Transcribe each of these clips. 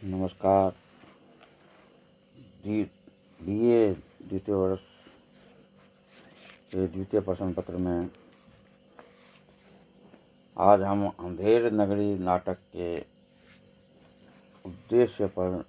नमस्कार। बीए द्वितीय वर्ष के द्वितीय प्रश्न पत्र में आज हम अंधेर नगरी नाटक के उद्देश्य पर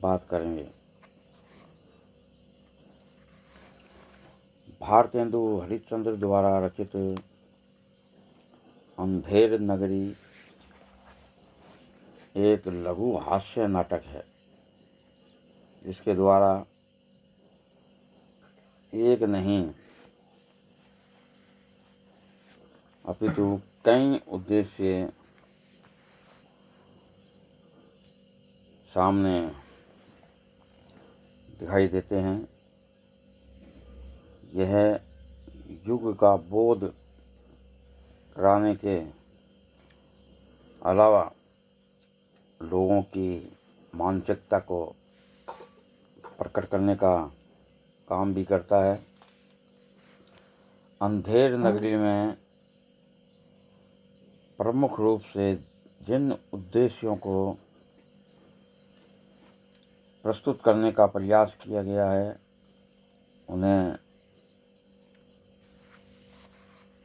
बात करेंगे। भारतेंदु हरिश्चंद्र द्वारा रचित अंधेर नगरी एक लघु हास्य नाटक है, जिसके द्वारा एक नहीं अपितु कई उद्देश्य सामने दिखाई देते हैं। यह युग का बोध कराने के अलावा लोगों की मानसिकता को प्रकट करने का काम भी करता है। अंधेर नगरी में प्रमुख रूप से जिन उद्देश्यों को प्रस्तुत करने का प्रयास किया गया है, उन्हें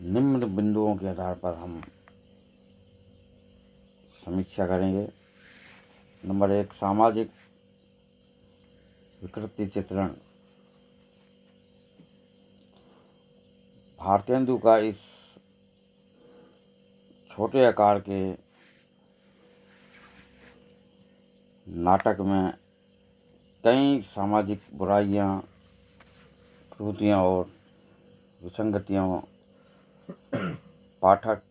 निम्न बिंदुओं के आधार पर हम समीक्षा करेंगे। नंबर 1, सामाजिक विकृति चित्रण। भारतेंदु का इस छोटे आकार के नाटक में कई सामाजिक बुराइयां, त्रुटियां और विसंगतियां पाठक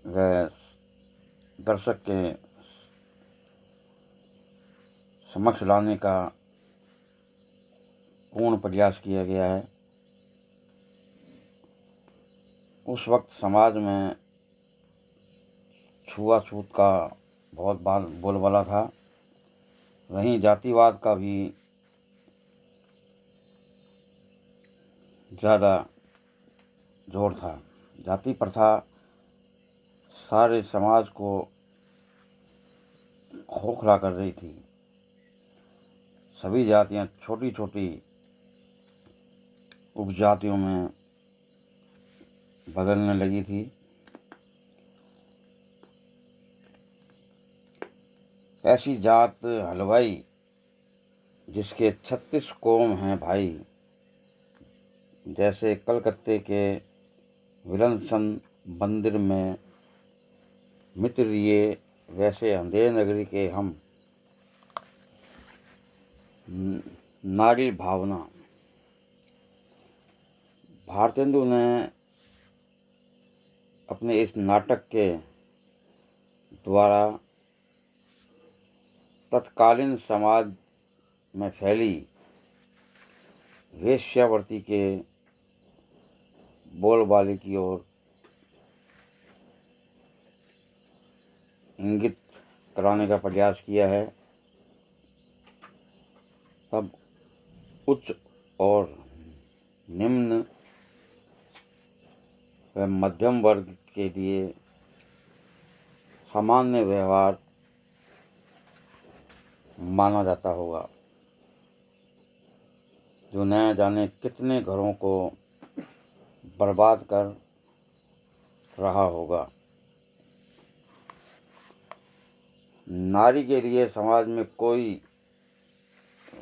व दर्शक के समक्ष लाने का पूर्ण प्रयास किया गया है। उस वक्त समाज में छुआछूत का बहुत बोलबाला था। वहीं जातिवाद का भी ज़्यादा जोर था। जाति प्रथा सारे समाज को खोखला कर रही थी। सभी जातियां छोटी छोटी उपजातियों में बदलने लगी थी। ऐसी जात हलवाई जिसके 36 कोम हैं भाई, जैसे कलकत्ते के विल्सन मंदिर में मित्र रिये, वैसे अंधेर नगरी के हम नारी भावना। भारतेंदु ने अपने इस नाटक के द्वारा तत्कालीन समाज में फैली वेश्यावृत्ति के बोलबाले की ओर इंगित कराने का प्रयास किया है। तब उच्च और निम्न व मध्यम वर्ग के लिए सामान्य व्यवहार माना जाता होगा, जो न जाने कितने घरों को बर्बाद कर रहा होगा। नारी के लिए समाज में कोई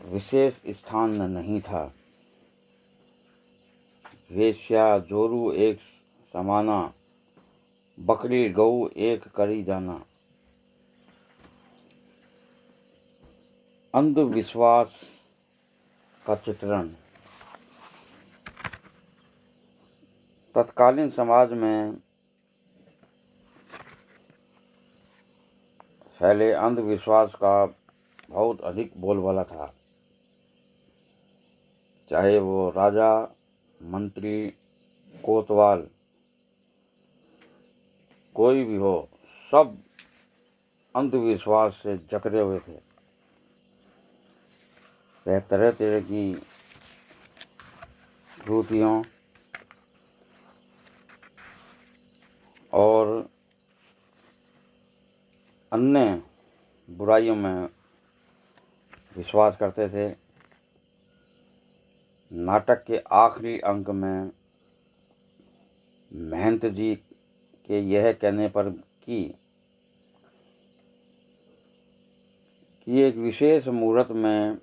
विशेष स्थान नहीं था। वेश्या जोरू एक समाना, बकरी गऊ एक करी जाना। अंधविश्वास का चित्रण। तत्कालीन समाज में फैले अंधविश्वास का बहुत अधिक बोलबाला था। चाहे वो राजा, मंत्री, कोतवाल कोई भी हो, सब अंधविश्वास से जकड़े हुए थे। वह तरह तरह की त्रुटियों और अन्य बुराइयों में विश्वास करते थे। नाटक के आखिरी अंक में महंत जी के यह कहने पर कि एक विशेष मुहूर्त में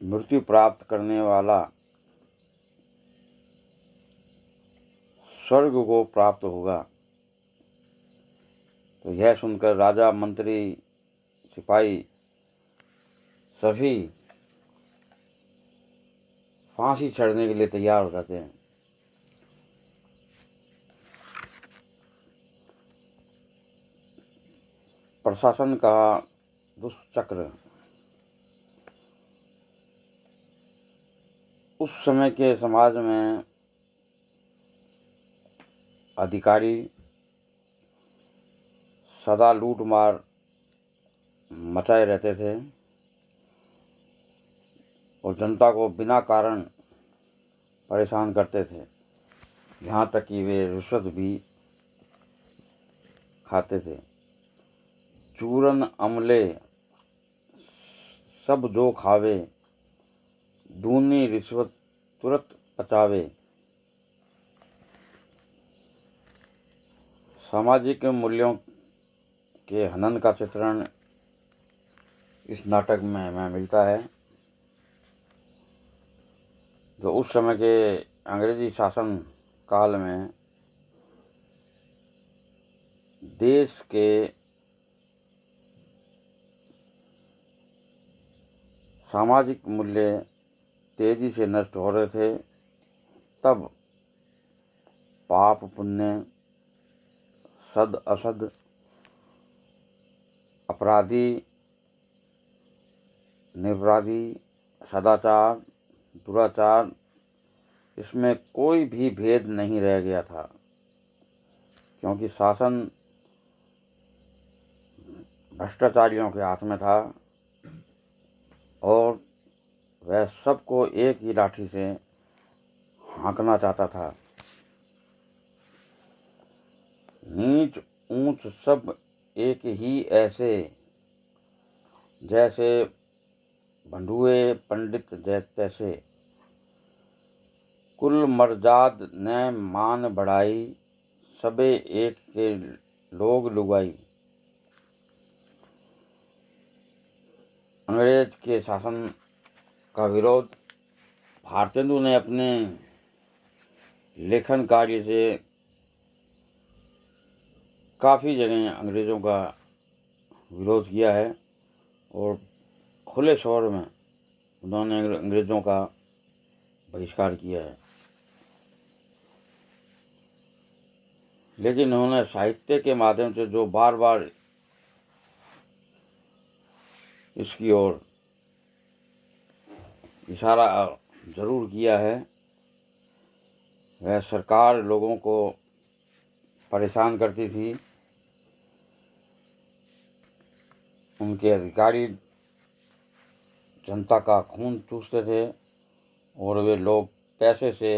मृत्यु प्राप्त करने वाला स्वर्ग को प्राप्त होगा, तो यह सुनकर राजा, मंत्री, सिपाही सभी फांसी चढ़ने के लिए तैयार हो जाते हैं। प्रशासन का दुष्चक्र। उस समय के समाज में अधिकारी सदा लूट मार मचाए रहते थे और जनता को बिना कारण परेशान करते थे। यहाँ तक कि वे रिश्वत भी खाते थे। चूरन अमले सब जो खावे, दूनी रिश्वत तुरंत पचावे। सामाजिक मूल्यों के हनन का चित्रण इस नाटक में हमें मिलता है, जो उस समय के अंग्रेजी शासन काल में देश के सामाजिक मूल्य तेजी से नष्ट हो रहे थे। तब पाप पुण्य, सद असद, अपराधी निरपराधी, सदाचार दुराचार, इसमें कोई भी भेद नहीं रह गया था, क्योंकि शासन भ्रष्टाचारियों के हाथ में था और वह सबको एक ही लाठी से हाँकना चाहता था। नीच ऊंच सब एक ही ऐसे, जैसे भंडुए पंडित तैसे। कुल मर्जाद ने मान बढ़ाई, सबे एक के लोग लुगाई। अंग्रेज के शासन का विरोध भारतेंदु ने अपने लेखन कार्य से काफ़ी जगह अंग्रेज़ों का विरोध किया है और खुले शोर में उन्होंने अंग्रेज़ों का बहिष्कार किया है। लेकिन उन्होंने साहित्य के माध्यम से जो बार बार इसकी ओर इशारा जरूर किया है, वह सरकार लोगों को परेशान करती थी। उनके अधिकारी जनता का खून चूसते थे और वे लोग पैसे से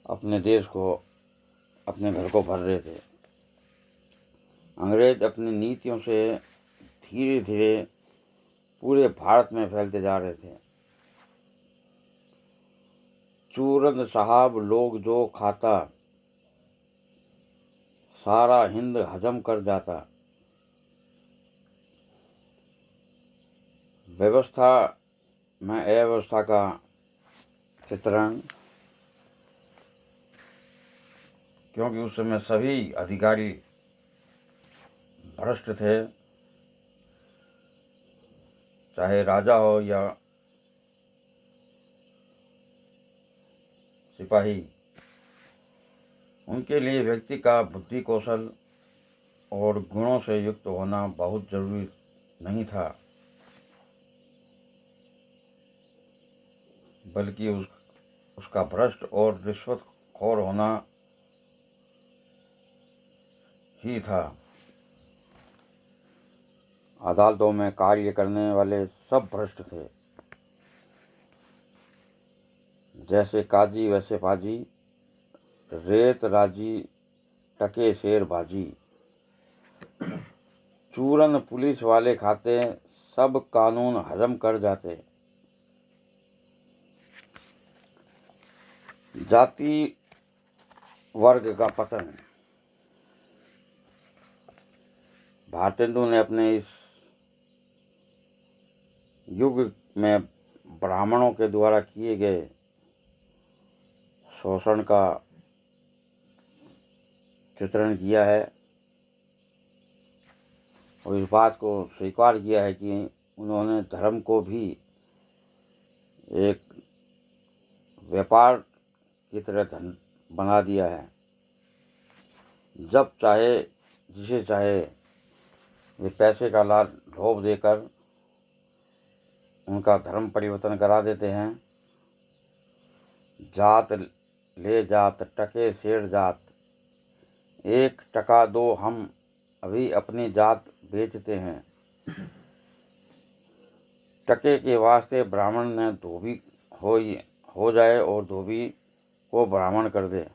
अपने देश को, अपने घर को भर रहे थे। अंग्रेज अपनी नीतियों से धीरे धीरे पूरे भारत में फैलते जा रहे थे। चूरन साहब लोग जो खाता, सारा हिंद हजम कर जाता। व्यवस्था में अव्यवस्था का चित्रण, क्योंकि उस समय सभी अधिकारी भ्रष्ट थे, चाहे राजा हो या सिपाही। उनके लिए व्यक्ति का बुद्धि कौशल और गुणों से युक्त होना बहुत जरूरी नहीं था, बल्कि उसका भ्रष्ट और रिश्वतखोर होना ही था। अदालतों में कार्य करने वाले सब भ्रष्ट थे, जैसे काजी वैसे पाजी, रेत राजी टके शेरबाजी। चूरन पुलिस वाले खाते, सब कानून हजम कर जाते। जाति वर्ग का पतन। भारतेंदु ने अपने इस युग में ब्राह्मणों के द्वारा किए गए शोषण का चित्रण किया है और इस बात को स्वीकार किया है कि उन्होंने धर्म को भी एक व्यापार की तरह धन बना दिया है। जब चाहे जिसे चाहे वे पैसे का लोभ देकर उनका धर्म परिवर्तन करा देते हैं। जात ले जात टके शेर जात, 1 टका दो हम अभी अपनी जात बेचते हैं। टके के वास्ते ब्राह्मण ने धोबी हो जाए और धोबी को ब्राह्मण कर दे।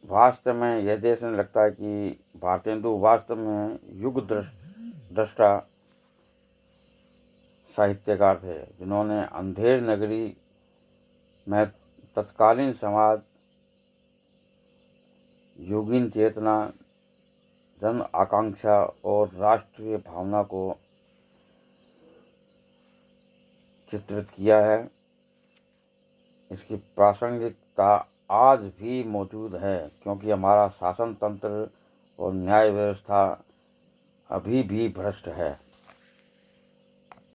वास्तव में यह देखने लगता है कि भारतेंदु वास्तव में युग दृष्टा साहित्यकार थे, जिन्होंने अंधेर नगरी में तत्कालीन समाज, योगीन चेतना, जन आकांक्षा और राष्ट्रीय भावना को चित्रित किया है। इसकी प्रासंगिकता आज भी मौजूद है, क्योंकि हमारा शासन तंत्र और न्याय व्यवस्था अभी भी भ्रष्ट है।